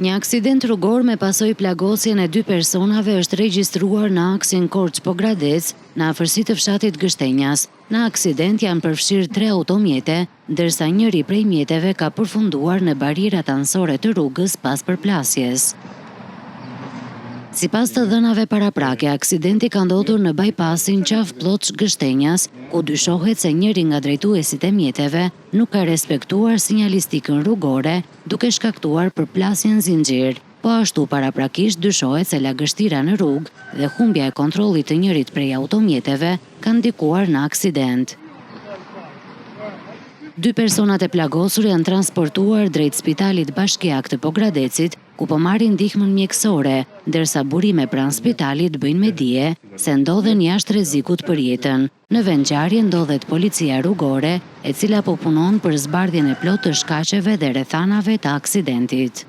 Një aksident rrugor me pasojë plagosjen e 2 personave është regjistruar në aksin Korç-Pogradec, në afërsi të fshatit Gështenjas. Në aksident janë përfshirë 3 automjete, ndërsa njëri prej mjeteve ka përfunduar në barierat anësore të rrugës pas përplasjes. Sipas të dhënave paraprake, aksidenti ka ndodhur në bypassin Qaf-Ploç-Gështenjas, ku dyshohet se njëri nga drejtuesit e mjeteve nuk ka respektuar sinjalistikën rrugore, duke shkaktuar përplasjen zinxhir. Po ashtu paraprakisht dyshohet se lagështira në rrugë dhe humbja e kontrollit të njërit prej automjeteve kanë ndikuar në aksident. 2 personat e plagosur janë transportuar drejt Spitalit Bashkiak të Pogradecit, ku po marrin ndihmën mjekësore, ndërsa burime pranë spitalit bëjnë me dije se ndodhen jashtë rrezikut për jetën. Në vendngjarje ndodhet policia rrugore, e cila po punon për zbardhjen e plotë të shkaqeve dhe rrethanave të aksidentit.